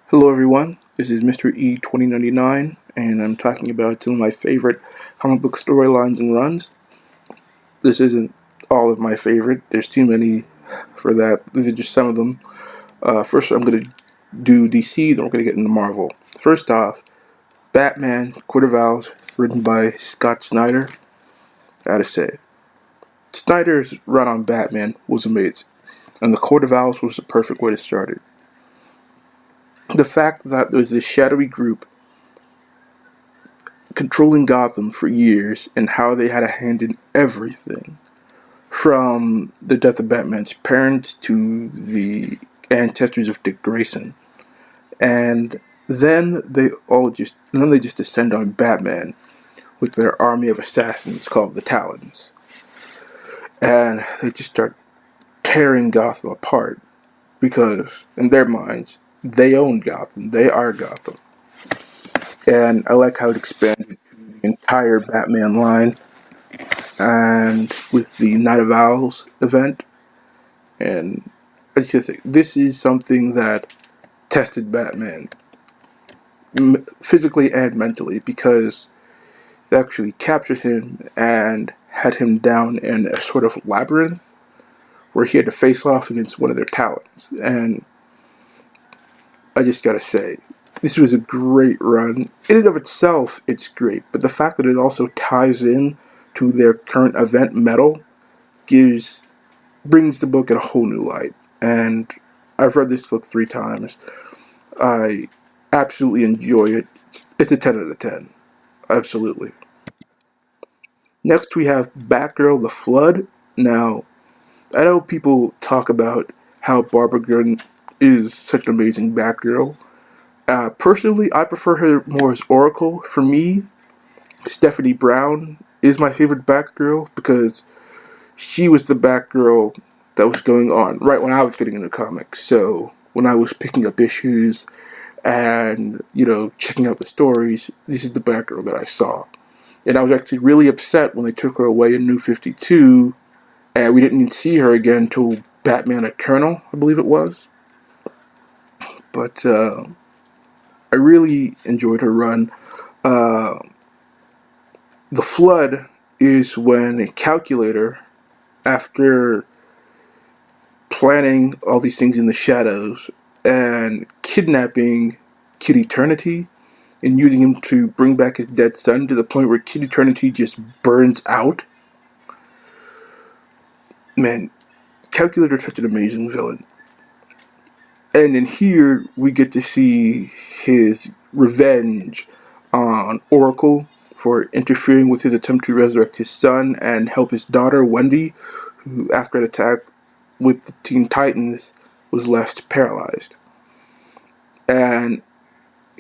Hello everyone, this is Mr. E2099, and I'm talking about some of my favorite comic book storylines and runs. This isn't all of my favorite, there's too many for that. These are just some of them. First I'm going to do DC, then we're going to get into Marvel. First off, Batman, Court of Owls, written by Scott Snyder. Gotta say, Snyder's run on Batman was amazing, and the Court of Owls was the perfect way to start it. The fact that there was this shadowy group controlling Gotham for years and how they had a hand in everything, from the death of Batman's parents to the ancestors of Dick Grayson. And then they just descend on Batman with their army of assassins called the Talons. And they just start tearing Gotham apart because in their minds they own Gotham. They are Gotham. And I like how it expanded the entire Batman line and with the Night of Owls event. And I just think this is something that tested Batman physically and mentally because it actually captured him and had him down in a sort of labyrinth where he had to face off against one of their talents. And I just gotta say, this was a great run. In and of itself, it's great, but the fact that it also ties in to their current event metal brings the book in a whole new light. And I've read this book 3 times. I absolutely enjoy it. It's a 10 out of 10. Absolutely. Next we have Batgirl The Flood. Now, I know people talk about how Barbara Gordon is such an amazing Batgirl. Personally, I prefer her more as Oracle. For me, Stephanie Brown is my favorite Batgirl because she was the Batgirl that was going on right when I was getting into comics. So when I was picking up issues and checking out the stories, this is the Batgirl that I saw. And I was actually really upset when they took her away in New 52, and we didn't even see her again until Batman Eternal, I believe it was. But I really enjoyed her run. Uh, the Flood is when a calculator, after planning all these things in the shadows and kidnapping Kid Eternity and using him to bring back his dead son to the point where Kid Eternity just burns out. Man, Calculator's such an amazing villain. And in here, we get to see his revenge on Oracle for interfering with his attempt to resurrect his son and help his daughter, Wendy, who, after an attack with the Teen Titans, was left paralyzed. And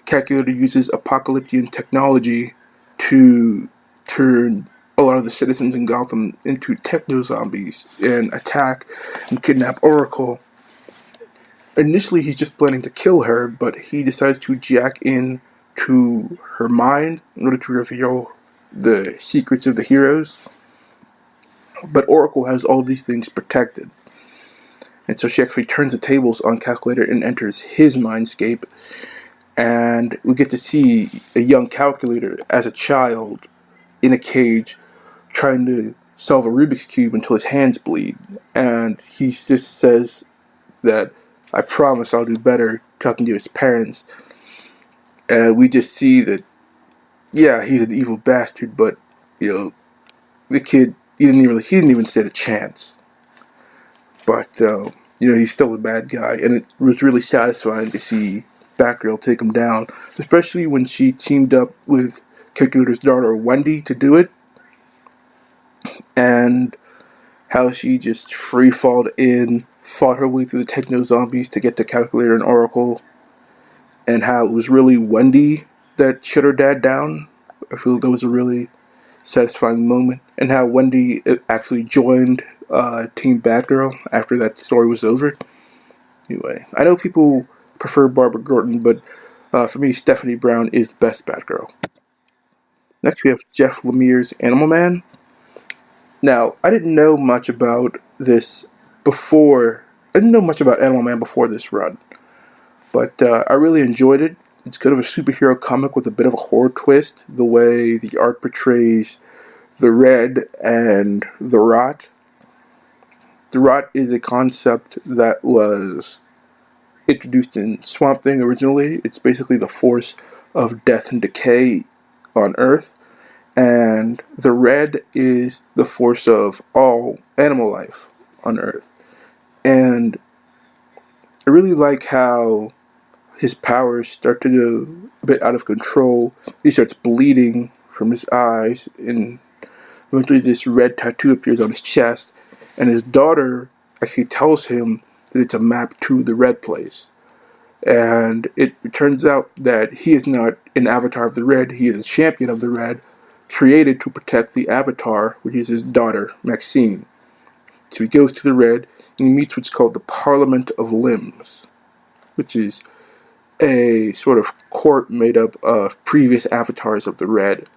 Calculator uses apocalyptic technology to turn a lot of the citizens in Gotham into techno-zombies and attack and kidnap Oracle. Initially, he's just planning to kill her, but he decides to jack in to her mind in order to reveal the secrets of the heroes. But Oracle has all these things protected. And so she actually turns the tables on Calculator and enters his mindscape. And we get to see a young Calculator as a child in a cage trying to solve a Rubik's Cube until his hands bleed. And he just says that, "I promise I'll do better," talking to his parents. And we just see that, yeah, he's an evil bastard, but, the kid, he didn't even stand a chance. But, he's still a bad guy. And it was really satisfying to see Batgirl take him down, especially when she teamed up with Calculator's daughter Wendy to do it, and how she just free-falled in, fought her way through the techno-zombies to get to Calculator and Oracle, and how it was really Wendy that shut her dad down. I feel that was a really satisfying moment, and how Wendy actually joined Team Batgirl after that story was over. Anyway, I know people prefer Barbara Gordon, but for me, Stephanie Brown is the best Batgirl. Next, we have Jeff Lemire's Animal Man. Now, I didn't know much about this before. I didn't know much about Animal Man before this run. But I really enjoyed it. It's kind of a superhero comic with a bit of a horror twist. The way the art portrays the Red and the Rot. The Rot is a concept that was introduced in Swamp Thing originally. It's basically the force of death and decay on Earth. And the Red is the force of all animal life on Earth. And I really like how his powers start to go a bit out of control. He starts bleeding from his eyes, and eventually this red tattoo appears on his chest. And his daughter actually tells him that it's a map to the Red place. And it turns out that he is not an avatar of the Red, he is a champion of the Red, created to protect the avatar, which is his daughter, Maxine. So he goes to the Red, and he meets what's called the Parliament of Limbs, which is a sort of court made up of previous avatars of the Red.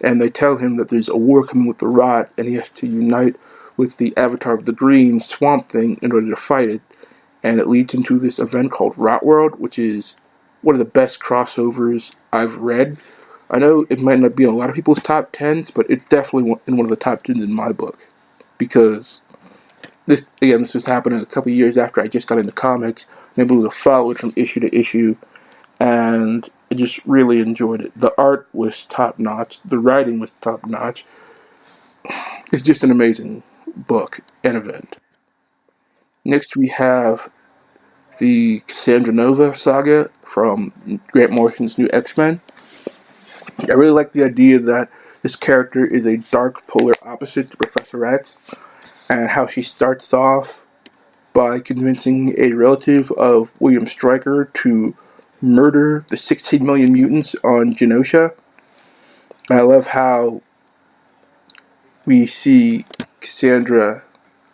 And they tell him that there's a war coming with the Rot, and he has to unite with the avatar of the Green, Swamp Thing, in order to fight it. And it leads into this event called Rot World, which is one of the best crossovers I've read. I know it might not be in a lot of people's top 10s, but it's definitely in one of the top 10s in my book. Because this was happening a couple years after I just got into comics, and able to follow it from issue to issue, and I just really enjoyed it. The art was top notch, the writing was top notch. It's just an amazing book and event. Next we have the Cassandra Nova saga from Grant Morrison's New X-Men. I really like the idea that this character is a dark polar opposite to Professor X, and how she starts off by convincing a relative of William Stryker to murder the 16 million mutants on Genosha. I love how we see Cassandra,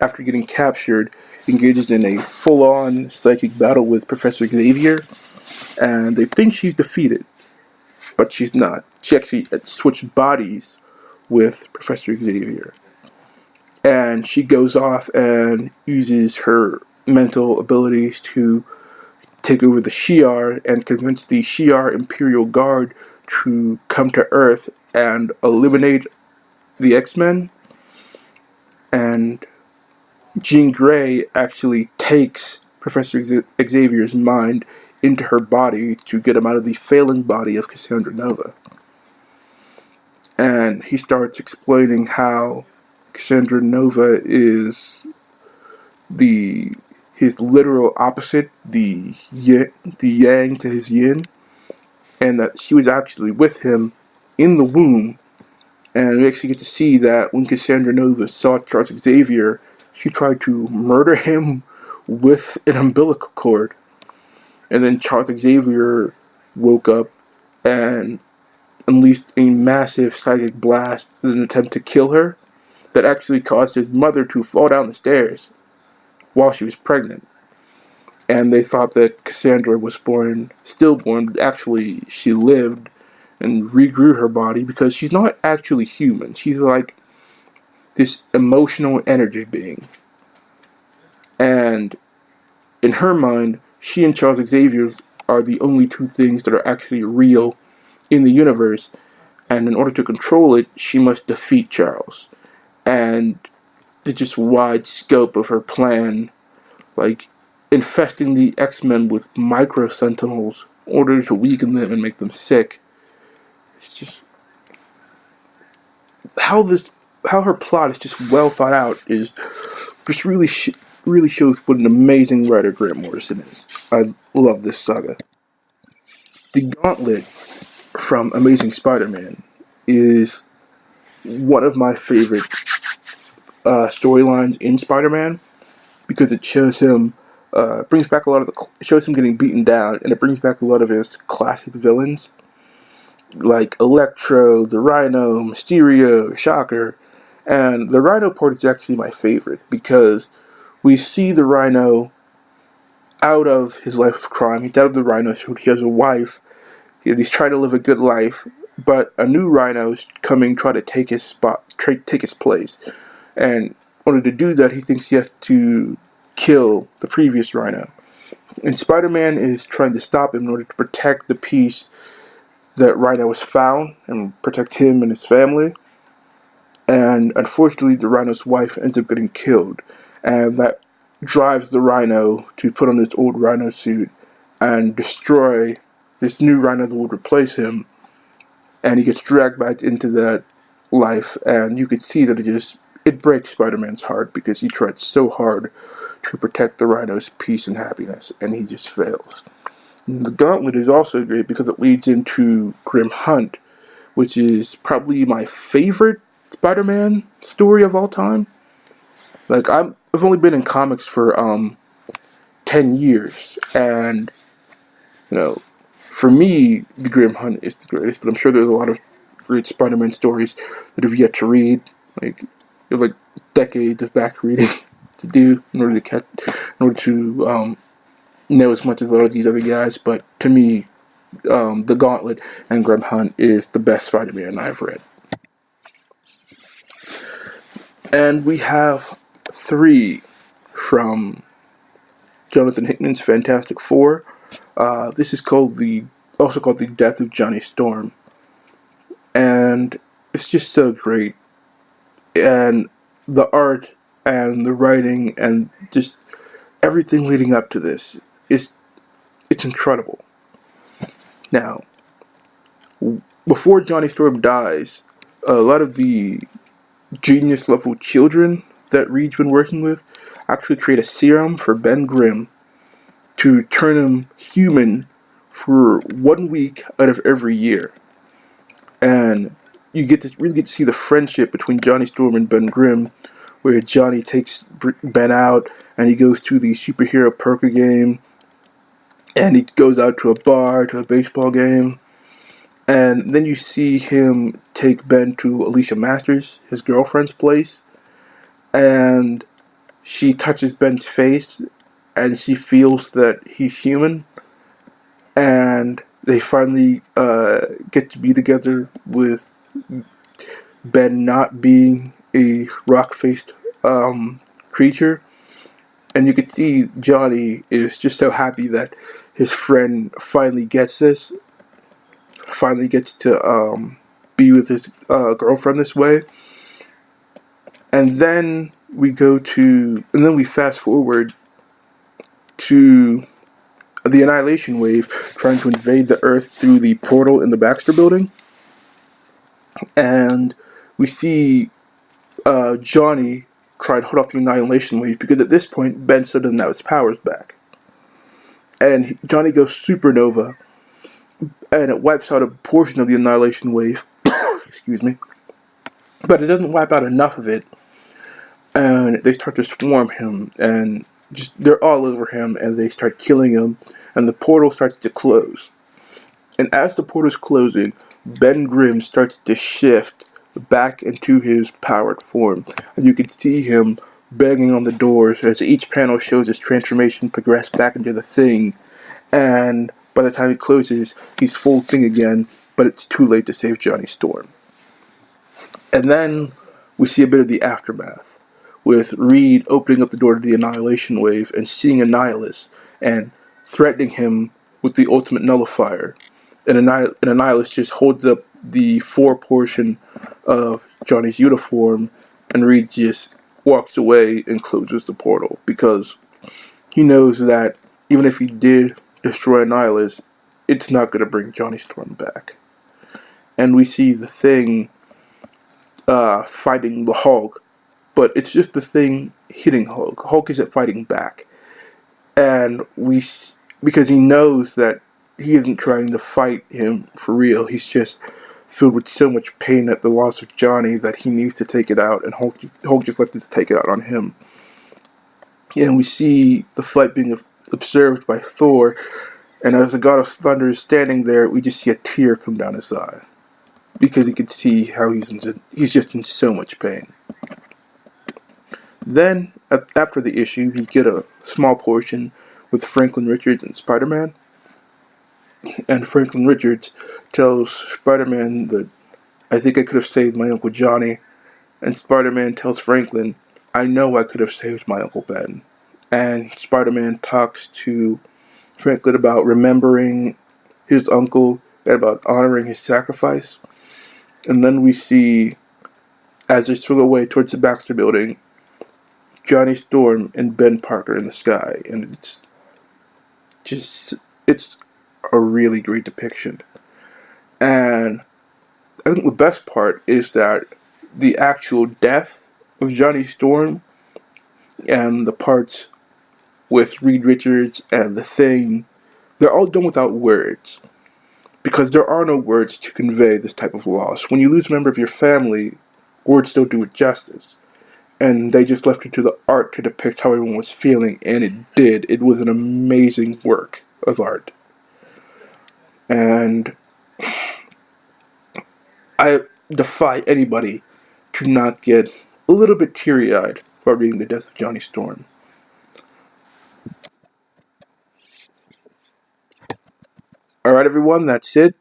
after getting captured, engages in a full-on psychic battle with Professor Xavier, and they think she's defeated, but she's not. She actually switched bodies with Professor Xavier, and she goes off and uses her mental abilities to take over the Shi'ar and convince the Shi'ar Imperial Guard to come to Earth and eliminate the X-Men. And Jean Grey actually takes Professor Xavier's mind into her body to get him out of the failing body of Cassandra Nova. And he starts explaining how Cassandra Nova is his literal opposite, the yang to his yin, and that she was actually with him in the womb. And we actually get to see that when Cassandra Nova saw Charles Xavier, she tried to murder him with an umbilical cord. And then Charles Xavier woke up and unleashed a massive psychic blast in an attempt to kill her that actually caused his mother to fall down the stairs while she was pregnant. And they thought that Cassandra was stillborn, but actually she lived and regrew her body because she's not actually human. She's like this emotional energy being. And in her mind, she and Charles Xavier are the only two things that are actually real in the universe. And in order to control it, she must defeat Charles. And the just wide scope of her plan, like infesting the X-Men with micro sentinels in order to weaken them and make them sick. It's just how her plot is just well thought out is just really shows what an amazing writer Grant Morrison is. I love this saga. The Gauntlet from Amazing Spider-Man is one of my favorite storylines in Spider-Man because it shows him brings back a lot of it shows him getting beaten down, and it brings back a lot of his classic villains like Electro, the Rhino, Mysterio, Shocker. And the Rhino part is actually my favorite because we see the Rhino out of his life of crime. He's out of the Rhino suit. He has a wife. He's trying to live a good life, but a new Rhino is coming, try to take his take his place. And in order to do that, he thinks he has to kill the previous Rhino. And Spider-Man is trying to stop him in order to protect the piece that Rhino has found and protect him and his family. And unfortunately, the Rhino's wife ends up getting killed. And that drives the Rhino to put on his old Rhino suit and destroy this new Rhino that would replace him. And he gets dragged back into that life. And you could see that it breaks Spider-Man's heart because he tried so hard to protect the Rhino's peace and happiness, and he just fails. And the Gauntlet is also great because it leads into Grim Hunt, which is probably my favorite Spider-Man story of all time. Like I've only been in comics for 10 years, and for me, the Grim Hunt is the greatest. But I'm sure there's a lot of great Spider-Man stories that I've yet to read. Like there's like decades of back reading to do in order to know as much as a lot of these other guys. But to me, the Gauntlet and Grim Hunt is the best Spider-Man I've read. And we have 3 from Jonathan Hickman's Fantastic Four. This is also called The Death of Johnny Storm. And it's just so great. And the art and the writing and just everything leading up to this it's incredible. Now, before Johnny Storm dies, a lot of the genius level children that Reed's been working with actually create a serum for Ben Grimm to turn him human for 1 week out of every year. And you really get to see the friendship between Johnny Storm and Ben Grimm, where Johnny takes Ben out and he goes to the superhero poker game, and he goes out to a bar, to a baseball game, and then you see him take Ben to Alicia Masters, his girlfriend's place, and she touches Ben's face, and she feels that he's human, and they finally get to be together with Ben not being a rock-faced creature. And you could see Johnny is just so happy that his friend finally gets to be with his girlfriend this way. And then we fast forward to the Annihilation Wave trying to invade the Earth through the portal in the Baxter Building. And we see Johnny try to hold off the Annihilation Wave because at this point Ben still doesn't have his powers back. And Johnny goes supernova, and it wipes out a portion of the Annihilation Wave. Excuse me. But it doesn't wipe out enough of it, and they start to swarm him, and they're all over him, and they start killing him, and the portal starts to close. And as the portal's closing, Ben Grimm starts to shift back into his powered form. And you can see him banging on the doors as each panel shows his transformation progress back into the Thing. And by the time it closes, he's full Thing again, but it's too late to save Johnny Storm. And then we see a bit of the aftermath, with Reed opening up the door to the Annihilation Wave and seeing Annihilus and threatening him with the ultimate nullifier. And Annihilus just holds up the 4 portion of Johnny's uniform, and Reed just walks away and closes the portal because he knows that even if he did destroy Annihilus, it's not going to bring Johnny Storm back. And we see the Thing fighting the Hulk, but it's just the Thing hitting Hulk. Hulk isn't fighting back. And because he knows that he isn't trying to fight him for real, he's just filled with so much pain at the loss of Johnny that he needs to take it out, and Hulk just lets him take it out on him. And we see the fight being observed by Thor, and as the God of Thunder is standing there, we just see a tear come down his eye, because he could see how he's just in so much pain. Then, after the issue, we get a small portion with Franklin Richards and Spider-Man. And Franklin Richards tells Spider-Man that, "I think I could have saved my Uncle Johnny." And Spider-Man tells Franklin, "I know I could have saved my Uncle Ben." And Spider-Man talks to Franklin about remembering his uncle and about honoring his sacrifice. And then we see, as they swing away towards the Baxter building, Johnny Storm and Ben Parker in the sky. And it's a really great depiction. And I think the best part is that the actual death of Johnny Storm and the parts with Reed Richards and The Thing, they're all done without words. Because there are no words to convey this type of loss. When you lose a member of your family, words don't do it justice. And they just left it to the art to depict how everyone was feeling, and it did. It was an amazing work of art. And I defy anybody to not get a little bit teary-eyed while reading The Death of Johnny Storm. Alright, everyone, that's it.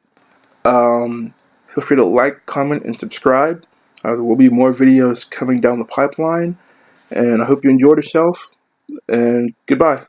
Feel free to like, comment, and subscribe. There will be more videos coming down the pipeline. And I hope you enjoyed yourself. And goodbye.